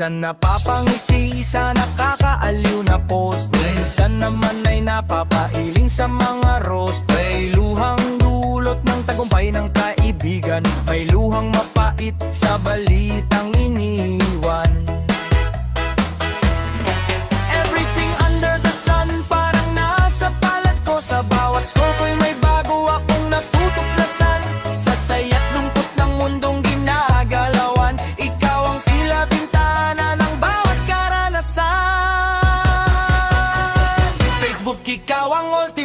Minsan napapangiti sa nakakaaliw na post, minsan naman ay napapailing sa mga roast. May luhang dulot ng tagumpay ng kaibigan, may luhang mapait sa balitang iniwan. Everything under the sun parang nasa palad ko. Sa bawat score ko'y may bago akong natutuklasan. Sa saya't lungkot ng mundong ginagalawan, ikaw ang tila bintana ng bawat karanasan. Facebook, ikaw ang ultimate.